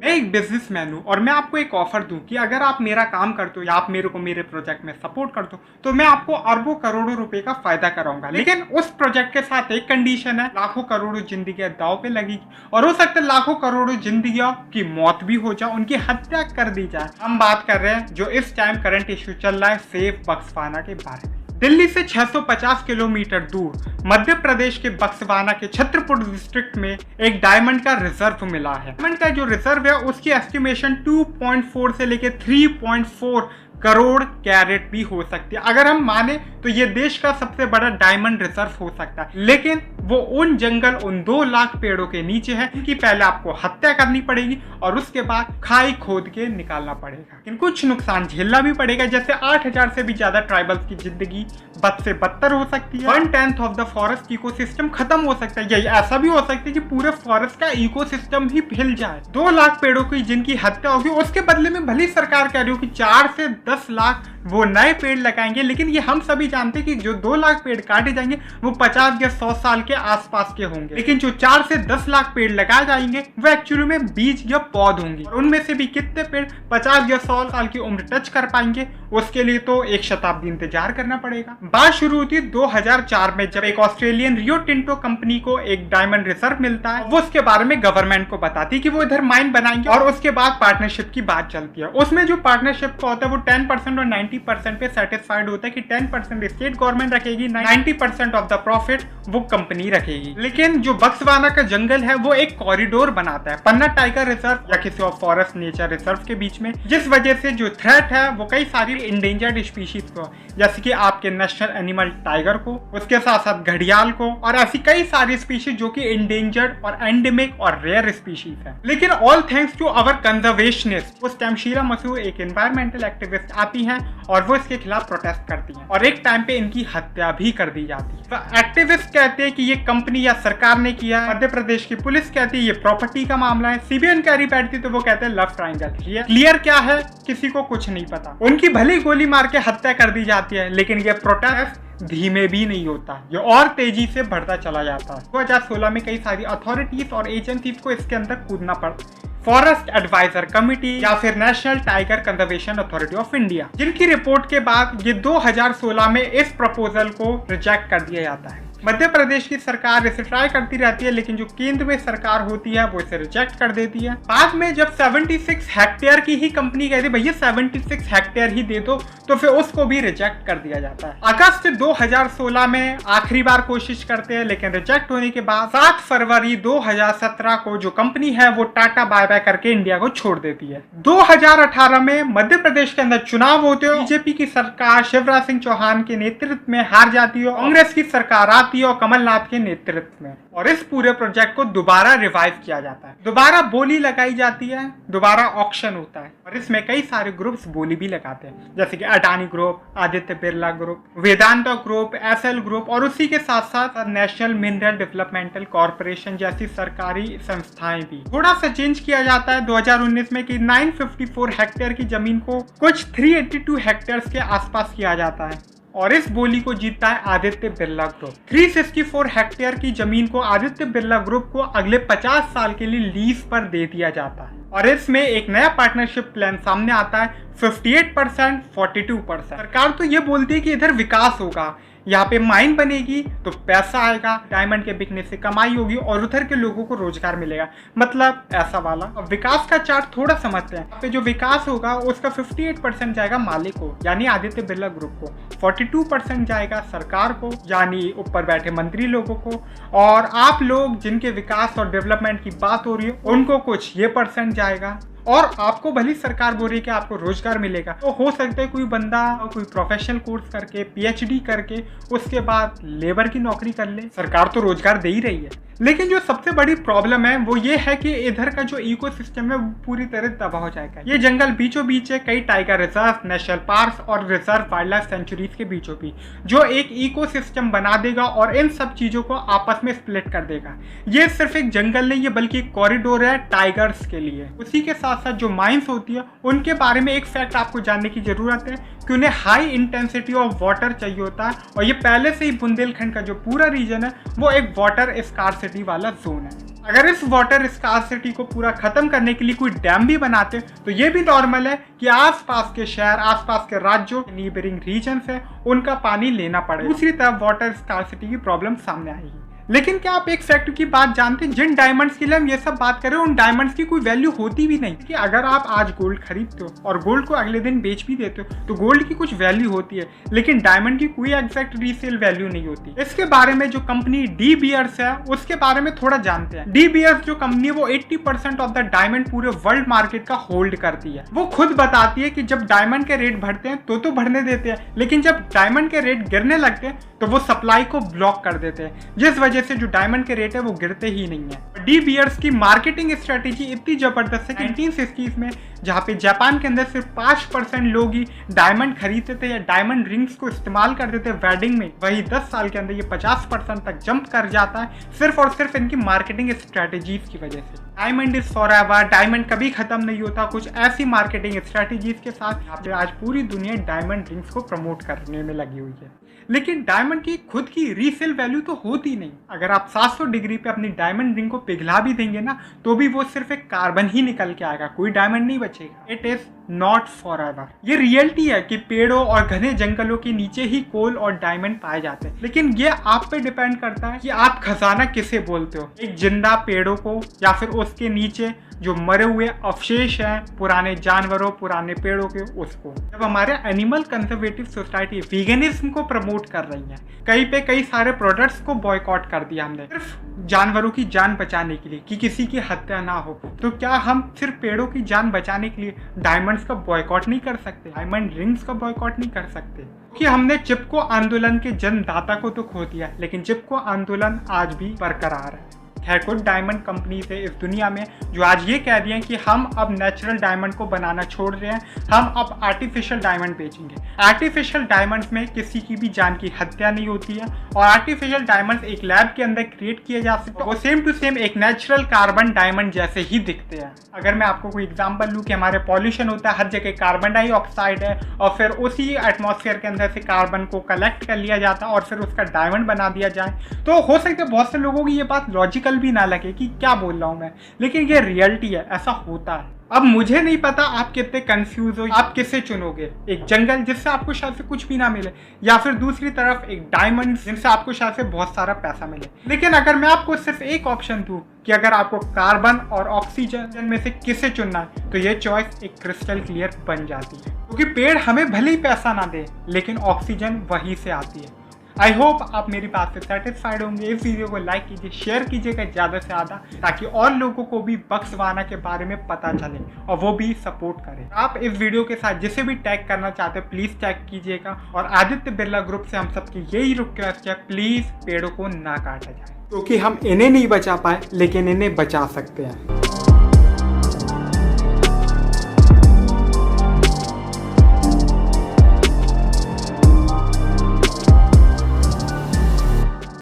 मैं एक बिजनेसमैन हूँ और मैं आपको एक ऑफर दूं कि अगर आप मेरा काम करते हो या आप मेरे को मेरे प्रोजेक्ट में सपोर्ट करते हो तो मैं आपको अरबों करोड़ों रुपए का फायदा कराऊंगा। लेकिन उस प्रोजेक्ट के साथ एक कंडीशन है, लाखों करोड़ों जिंदगियां दांव पे लगेगी और हो सकता है लाखों करोड़ों जिंदगियों की मौत भी हो जाए, उनकी हत्या कर दी जाए। हम बात कर रहे हैं जो इस टाइम करंट इश्यू चल रहा है सेफ बक्सवाना के बारे में। दिल्ली से 650 किलोमीटर दूर मध्य प्रदेश के बक्सवाना के छतरपुर डिस्ट्रिक्ट में एक डायमंड का रिजर्व मिला है। डायमंड का जो रिजर्व है उसकी एस्टिमेशन 2.4 से लेके 3.4 करोड़ कैरेट भी हो सकती है। अगर हम माने तो ये देश का सबसे बड़ा डायमंड रिजर्व हो सकता है, लेकिन वो उन जंगल उन 2 लाख पेड़ों के नीचे है कि पहले आपको हत्या करनी पड़ेगी और उसके बाद खाई खोद के निकालना पड़ेगा। लेकिन कुछ नुकसान झेलना भी पड़ेगा, जैसे 8000 से भी ज्यादा ट्राइबल्स की जिंदगी बद से बदतर हो सकती है। 1/10 ऑफ द फॉरेस्ट इकोसिस्टम खत्म हो सकता है। यही ऐसा भी हो सकता है कि पूरे फॉरेस्ट का इकोसिस्टम ही हिल जाए। 2 लाख पेड़ों की जिनकी हत्या होगी, उसके बदले में भली सरकार कह रही हो कि 4 से 10 लाख वो नए पेड़ लगाएंगे, लेकिन ये हम सभी जानते हैं कि जो 2 लाख पेड़ काटे जाएंगे वो 50 या 100 साल के आसपास के होंगे। लेकिन जो 4 से 10 लाख पेड़ लगाए जाएंगे वो एक्चुअली में बीज या पौध होंगे और उनमें से भी कितने पेड़ 50 या 100 साल की उम्र टच कर पाएंगे, उसके लिए तो 1 शताब्दी इंतजार करना पड़ेगा। बात शुरू होती है 2004 में, जब एक ऑस्ट्रेलियन रियो टिंटो कंपनी को एक डायमंड रिजर्व मिलता है। वो उसके बारे में गवर्नमेंट को बताती है कि वो इधर माइन बनाएंगे और उसके बाद पार्टनरशिप की बात चलती है। उसमें जो पार्टनरशिप का होता है वो 10% और 90% पे सेटिस्फाइड होता है कि 10% स्टेट गवर्नमेंट रखेगी, 90% ऑफ द प्रॉफिट वो कंपनी रखेगी। लेकिन जो बक्सवाना का जंगल है वो एक कॉरिडोर बनाता है पन्ना टाइगर रिजर्व या किसी और फॉरेस्ट नेचर रिजर्व के बीच में, जिस वजह से जो थ्रेट है वो कई सारी इंडेंजर्ड स्पीशीज को, जैसे कि आपके नेशनल एनिमल टाइगर को, उसके साथ साथ घड़ियाल को और ऐसी कई सारी स्पीशीज जो कि इंडेंजर्ड और एंडेमिक और रेयर स्पीशीज है। लेकिन all thanks to our conservationist, उस टाइम शीला मसूद एक एनवायरमेंटल एक्टिविस्ट आती हैं और वो इसके खिलाफ प्रोटेस्ट करती हैं और एक टाइम पे इनकी हत्या भी कर दी जाती है। तो एक्टिविस्ट कहते हैं कि ये कंपनी या सरकार ने किया है, मध्य प्रदेश की पुलिस कहती है ये प्रॉपर्टी का मामला है, सीबीआई इंक्वायरी बैठती तो वो कहते हैं लव ट्रायंगल। क्लियर क्या है किसी को कुछ नहीं पता। उनकी भली गोली मार के हत्या कर दी जाती है, लेकिन ये प्रोटेस्ट धीमे भी नहीं होता, ये और तेजी से बढ़ता चला जाता है। 2016 में कई सारी अथॉरिटीज और एजेंसीज को इसके अंदर कूदना पड़ा। फॉरेस्ट एडवाइजर कमिटी या फिर national tiger conservation authority of India, जिनकी रिपोर्ट के बाद ये 2016 में इस प्रपोजल को रिजेक्ट कर दिया जाता है। मध्य प्रदेश की सरकार इसे ट्राई करती रहती है, लेकिन जो केंद्र में सरकार होती है वो इसे रिजेक्ट कर देती है। बाद में जब 76 हेक्टेयर की ही कंपनी कहती है भैया 76 हेक्टेयर ही दे दो, तो फिर उसको भी रिजेक्ट कर दिया जाता है। अगस्त 2016 में आखिरी बार कोशिश करते हैं, लेकिन रिजेक्ट होने के बाद 7 फरवरी 2017 को जो कंपनी है वो टाटा बाय बाय करके इंडिया को छोड़ देती है। 2018 में मध्य प्रदेश के अंदर चुनाव होते हैं, बीजेपी की सरकार शिवराज सिंह चौहान के नेतृत्व में हार जाती है, कांग्रेस की सरकार आती और कमलनाथ के नेतृत्व में, और इस पूरे प्रोजेक्ट को दोबारा रिवाइव किया जाता है। दोबारा बोली लगाई जाती है, दोबारा ऑक्शन होता है और इसमें कई सारे ग्रुप्स बोली भी लगाते हैं, जैसे कि Adani group, Aditya Birla group, Vedanta group, SL group और उसी के साथ साथ नेशनल मिनरल डेवलपमेंटल कॉर्पोरेशन जैसी सरकारी संस्थाएं भी। थोड़ा सा चेंज किया जाता है 2019 में कि 954 हेक्टेयर की जमीन को कुछ 382 हेक्टेयर के आसपास किया जाता है और इस बोली को जीतता है आदित्य बिरला ग्रुप। 364 हेक्टेयर की जमीन को आदित्य बिरला ग्रुप को अगले 50 साल के लिए लीज पर दे दिया जाता है और इसमें एक नया पार्टनरशिप प्लान सामने आता है 58%, 42%। सरकार तो ये बोलती है कि इधर विकास होगा, यहाँ पे माइन बनेगी तो पैसा आएगा, डायमंड के बिकने से कमाई होगी और उधर के लोगों को रोजगार मिलेगा, मतलब ऐसा वाला। अब विकास का चार्ट थोड़ा समझते हैं। पे जो विकास होगा उसका 58% जाएगा मालिक को यानी आदित्य बिरला ग्रुप को, 42% जाएगा सरकार को यानी ऊपर बैठे मंत्री लोगों को, और आप लोग जिनके विकास और डेवलपमेंट की बात हो रही है उनको कुछ ये परसेंट जाएगा। और आपको भली सरकार बोल रही है कि आपको रोजगार मिलेगा, तो हो सकता है कोई बंदा कोई प्रोफेशनल कोर्स करके पीएचडी करके उसके बाद लेबर की नौकरी कर ले, सरकार तो रोजगार दे ही रही है। लेकिन जो सबसे बड़ी प्रॉब्लम है वो ये है कि इधर का जो इकोसिस्टम है वो पूरी तरह तबाह हो जाएगा। ये जंगल बीचों बीच है, कई टाइगर रिजर्व, नेशनल पार्क और रिजर्व वाइल्ड लाइफ सेंचुरीज के बीचों बीच, जो एक इकोसिस्टम बना देगा और इन सब चीजों को आपस में स्प्लिट कर देगा। ये सिर्फ एक जंगल नहीं है बल्कि एक कॉरिडोर है टाइगर्स के लिए। उसी के साथ साथ जो माइंस होती है उनके बारे में एक फैक्ट आपको जानने की जरूरत है कि उन्हें हाई इंटेंसिटी ऑफ वाटर चाहिए होता है और ये पहले से ही बुंदेलखंड का जो पूरा रीजन है वो एक वाटर स्कार्सिटी वाला जोन है। अगर इस वाटर स्कार्सिटी को पूरा खत्म करने के लिए कोई डैम भी बनाते तो ये भी नॉर्मल है कि आसपास के शहर, आसपास के राज्यों, नीबरिंग रीजन्स है, उनका पानी लेना पड़े। दूसरी तरफ वाटर स्कार्सिटी की प्रॉब्लम सामने आएगी। लेकिन क्या आप एक फैक्ट की बात जानते हैं, जिन डायमंड्स के लिए हम ये सब बात कर रहे हैं उन डायमंड्स की कोई वैल्यू होती भी नहीं। कि अगर आप आज गोल्ड खरीदते हो और गोल्ड को अगले दिन बेच भी देते हो तो गोल्ड की कुछ वैल्यू होती है, लेकिन डायमंड की कोई एग्जैक्ट रीसेल वैल्यू नहीं होती। इसके बारे में जो कंपनी डी बियर्स है उसके बारे में थोड़ा जानते हैं। डी बियर्स जो कंपनी है वो 80% ऑफ द डायमंड पूरे वर्ल्ड मार्केट का होल्ड करती है। वो खुद बताती है कि जब डायमंड के रेट बढ़ते हैं तो बढ़ने देते हैं, लेकिन जब डायमंड के रेट गिरने लगते हैं तो वो सप्लाई को ब्लॉक कर देते हैं, जिस वजह से जो डायमंड के रेट है वो गिरते ही नहीं है। डी बियर्स की मार्केटिंग स्ट्रेटेजी इतनी जबरदस्त है कि 1960s में जहाँ पे जापान के अंदर सिर्फ 5% लोग ही डायमंड खरीदते थे या डायमंड रिंग्स को इस्तेमाल करते थे वेडिंग में, वही 10 साल के अंदर ये 50% तक जंप कर जाता है सिर्फ और सिर्फ इनकी मार्केटिंग स्ट्रेटेजीज की वजह से। डायमंड इज फॉरएवर, डायमंड कभी खत्म नहीं होता, कुछ ऐसी मार्केटिंग स्ट्रेटेजीज के साथ आज पूरी दुनिया डायमंड रिंग्स को प्रमोट करने में लगी हुई है। लेकिन डायमंड की खुद की रीसेल वैल्यू तो होती नहीं। अगर आप 700 डिग्री पे अपनी डायमंड रिंग को पिघला भी देंगे ना तो भी वो सिर्फ एक कार्बन ही निकल के आएगा, कोई डायमंड नहीं बचेगा। It is not forever. ये रियलिटी है कि पेड़ों और घने जंगलों के नीचे ही कोल और डायमंड पाए जाते हैं, लेकिन ये आप पे डिपेंड करता है कि आप खजाना किसे बोलते हो, एक जिंदा पेड़ों को या फिर उसके नीचे जो मरे हुए अवशेष हैं पुराने जानवरों, पुराने पेड़ों के, उसको। जब हमारे एनिमल कंजर्वेटिव सोसाइटी वीगनिज्म को प्रमोट कर रही है, कहीं पे कई सारे प्रोडक्ट्स को बॉयकॉट कर दिया हमने सिर्फ जानवरों की जान बचाने के लिए कि किसी की हत्या ना हो, तो क्या हम सिर्फ पेड़ों की जान बचाने के लिए डायमंड्स का बॉयकॉट नहीं कर सकते, डायमंड रिंग्स का बॉयकॉट नहीं कर सकते? क्योंकि हमने चिपको आंदोलन के जन्मदाता को तो खो दिया, लेकिन चिपको आंदोलन आज भी बरकरार है। है कुछ डायमंड कंपनीज है इस दुनिया में जो आज ये कह रही हैं कि हम अब नेचुरल डायमंड को बनाना छोड़ रहे हैं, हम अब आर्टिफिशियल डायमंड बेचेंगे। आर्टिफिशियल डायमंड्स में किसी की भी जान की हत्या नहीं होती है और आर्टिफिशियल डायमंड्स एक लैब के अंदर क्रिएट किए जा सकते हैं, वो सेम टू सेम एक नेचुरल कार्बन डायमंड जैसे ही दिखते हैं। अगर मैं आपको कोई एग्जाम्पल लूँ कि हमारे पॉल्यूशन होता है, हर जगह कार्बन डाइऑक्साइड है और फिर उसी एटमॉस्फेयर के अंदर से कार्बन को कलेक्ट कर लिया जाता है और फिर उसका डायमंड बना दिया जाए, तो हो सकता है बहुत से लोगों की ये बात लॉजिकल भी ना लगे कि क्या बोल रहा हूं मैं, लेकिन ये रियलिटी है, ऐसा होता है। अब मुझे नहीं पता आप कितने कंफ्यूज हो, आप किसे चुनोगे, एक जंगल जिससे आपको शायद से कुछ भी ना मिले या फिर दूसरी तरफ एक डायमंड जिनसे आपको शायद से बहुत सारा पैसा मिले। लेकिन अगर मैं आपको सिर्फ एक ऑप्शन दूं कि अगर आपको कार्बन और ऑक्सीजन में से किसे चुनना है तो ये चॉइस एक क्रिस्टल क्लियर बन जाती है, क्योंकि पेड़ हमें भले ही पैसा ना दे लेकिन ऑक्सीजन वहीं से आती है। आई होप आप मेरी बात से सेटिस्फाइड होंगे। इस वीडियो को लाइक कीजिए, शेयर कीजिएगा ज़्यादा से ज़्यादा, ताकि और लोगों को भी बक्सवाना के बारे में पता चले और वो भी सपोर्ट करें। आप इस वीडियो के साथ जिसे भी टैग करना चाहते हैं प्लीज़ टैग कीजिएगा। और आदित्य बिरला ग्रुप से हम सबकी यही रिक्वेस्ट है, प्लीज़ पेड़ों को ना काटा जाए, क्योंकि हम इन्हें नहीं बचा पाए लेकिन इन्हें बचा सकते हैं।